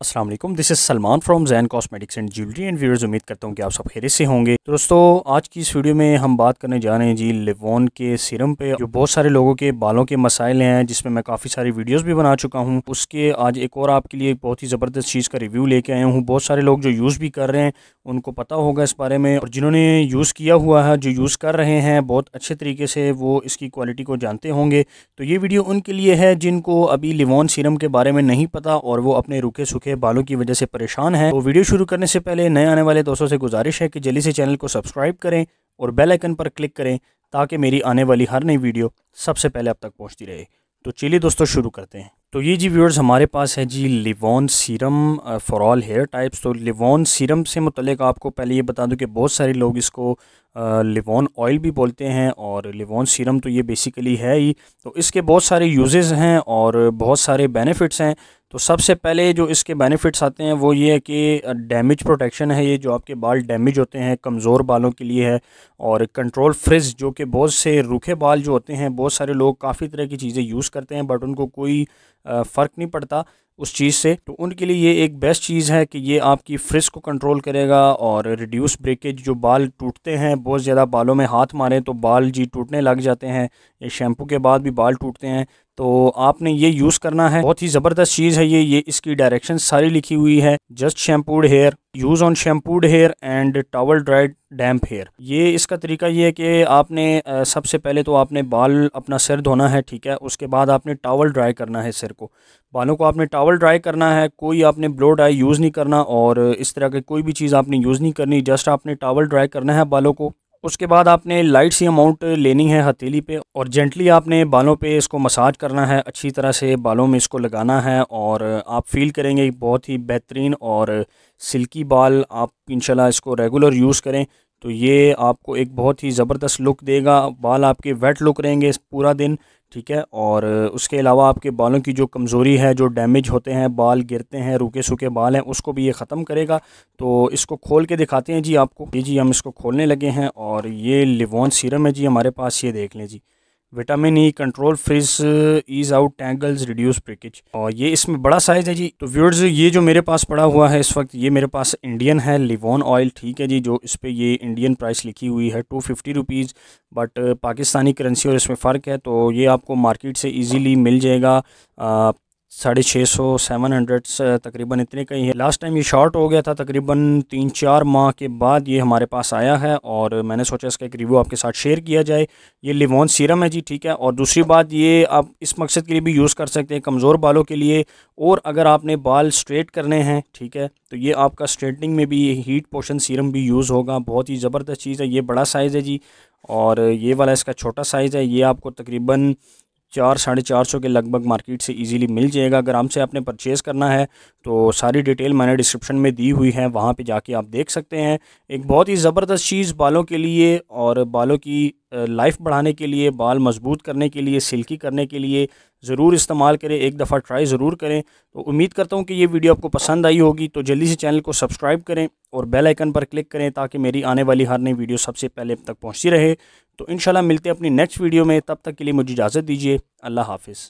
अस्सलाम वालेकुम, this is Salman from Jain cosmetics and jewellery and viewers. उम्मीद करता हूँ कि आप सब खैरियत से होंगे। तो दोस्तों, आज की इस वीडियो में हम बात करने जा रहे हैं जी लिवॉन के सीरम पे, जो बहुत सारे लोगों के बालों के मसाइल हैं, जिसमें मैं काफ़ी सारी वीडियोस भी बना चुका हूँ। उसके आज एक और आपके लिए बहुत ही ज़बरदस्त चीज़ का रिव्यू लेके आया हूँ। बहुत सारे लोग जो यूज़ भी कर रहे हैं उनको पता होगा इस बारे में, और जिन्होंने यूज़ किया हुआ है, जो यूज़ कर रहे हैं बहुत अच्छे तरीके से, वो इसकी क्वालिटी को जानते होंगे। तो ये वीडियो उनके लिए है जिनको अभी लिवॉन सीरम के बारे में नहीं पता और वो अपने रूखे सूखे बालों की वजह से परेशान है। तो वीडियो शुरू करने से पहले नए आने वाले दोस्तों से गुजारिश है कि जल्दी से चैनल को सब्सक्राइब करें और बेल आइकन पर क्लिक करें ताकि मेरी आने वाली हर नई वीडियो सबसे पहले आप तक पहुंचती रहे। तो चलिए दोस्तों, शुरू करते हैं। तो ये जी व्यूअर्स, हमारे पास है जी Livon serum for all hair types. तो लिवॉन सीरम से मुतल्लिक आपको पहले ये बता दूं कि बहुत सारे लोग इसको लिवॉन ऑयल भी बोलते हैं, और लिवॉन सीरम तो ये बेसिकली है ही। तो इसके बहुत सारे यूजेस हैं और बहुत सारे बेनिफिट्स हैं। तो सबसे पहले जो इसके बेनिफिट्स आते हैं वो ये है कि डैमेज प्रोटेक्शन है। ये जो आपके बाल डैमेज होते हैं कमज़ोर बालों के लिए है। और कंट्रोल फ्रिज, जो कि बहुत से रूखे बाल जो होते हैं, बहुत सारे लोग काफ़ी तरह की चीज़ें यूज़ करते हैं बट उनको कोई फ़र्क नहीं पड़ता उस चीज़ से। तो उनके लिए ये एक बेस्ट चीज़ है कि ये आपकी फ्रिज को कंट्रोल करेगा और रिड्यूस ब्रेकेज। जो बाल टूटते हैं, बहुत ज़्यादा बालों में हाथ मारें तो बाल जी टूटने लग जाते हैं, या शैम्पू के बाद भी बाल टूटते हैं, तो आपने ये यूज़ करना है। बहुत ही ज़बरदस्त चीज़ है ये इसकी डायरेक्शन सारी लिखी हुई है। Just shampooed hair, use on shampooed hair and towel dried damp hair. ये इसका तरीका ये है कि आपने सबसे पहले तो आपने बाल अपना सिर धोना है, ठीक है। उसके बाद आपने टॉवल ड्राई करना है सिर को, बालों को आपने टॉवल ड्राई करना है। कोई आपने ब्लो ड्राई यूज़ नहीं करना और इस तरह की कोई भी चीज़ आपने यूज़ नहीं करनी, जस्ट आपने टॉवल ड्राई करना है बालों को। उसके बाद आपने लाइट सी अमाउंट लेनी है हथेली पे और जेंटली आपने बालों पे इसको मसाज करना है, अच्छी तरह से बालों में इसको लगाना है, और आप फील करेंगे बहुत ही बेहतरीन और सिल्की बाल। आप इंशाल्लाह इसको रेगुलर यूज़ करें तो ये आपको एक बहुत ही ज़बरदस्त लुक देगा। बाल आपके वेट लुक रहेंगे पूरा दिन, ठीक है। और उसके अलावा आपके बालों की जो कमज़ोरी है, जो डैमेज होते हैं, बाल गिरते हैं, रूखे सूखे बाल हैं, उसको भी ये ख़त्म करेगा। तो इसको खोल के दिखाते हैं जी आपको। ये जी हम इसको खोलने लगे हैं और ये लिवॉन सीरम है जी हमारे पास। ये देख लें जी, vitamin E control frizz ease out tangles reduce breakage, और ये इसमें बड़ा साइज़ है जी। तो व्यूअर्स, ये जो मेरे पास पड़ा हुआ है इस वक्त, ये मेरे पास इंडियन है लिवॉन ऑयल, ठीक है जी। जो इस पे ये इंडियन प्राइस लिखी हुई है 250 रुपीज़, बट पाकिस्तानी करेंसी और इसमें फ़र्क है। तो ये आपको मार्केट से इजीली मिल जाएगा 650 700 तकरीबन इतने का ही है। लास्ट टाइम ये शॉर्ट हो गया था, तकरीबन 3-4 माह के बाद ये हमारे पास आया है, और मैंने सोचा इसका एक रिव्यू आपके साथ शेयर किया जाए। ये लिवॉन सीरम है जी, ठीक है। और दूसरी बात, ये आप इस मकसद के लिए भी यूज़ कर सकते हैं, कमज़ोर बालों के लिए, और अगर आपने बाल स्ट्रेट करने हैं, ठीक है, तो ये आपका स्ट्रेटनिंग में भी हीट पोशन सीरम भी यूज़ होगा। बहुत ही ज़बरदस्त चीज़ है। ये बड़ा साइज़ है जी, और ये वाला इसका छोटा साइज़ है। ये आपको तकरीबन 400-450 के लगभग मार्केट से इजीली मिल जाएगा। अगर हमसे आपने परचेज़ करना है तो सारी डिटेल मैंने डिस्क्रिप्शन में दी हुई है, वहाँ पे जाके आप देख सकते हैं। एक बहुत ही ज़बरदस्त चीज़ बालों के लिए और बालों की लाइफ बढ़ाने के लिए, बाल मजबूत करने के लिए, सिल्की करने के लिए ज़रूर इस्तेमाल करें। एक दफ़ा ट्राई ज़रूर करें। तो उम्मीद करता हूँ कि ये वीडियो आपको पसंद आई होगी। तो जल्दी से चैनल को सब्सक्राइब करें और बेल आइकन पर क्लिक करें ताकि मेरी आने वाली हर नई वीडियो सबसे पहले अब तक पहुँचती रहे। तो इंशाल्लाह मिलते हैं अपनी नेक्स्ट वीडियो में। तब तक के लिए मुझे इजाज़त दीजिए। अल्लाह हाफ़िज़।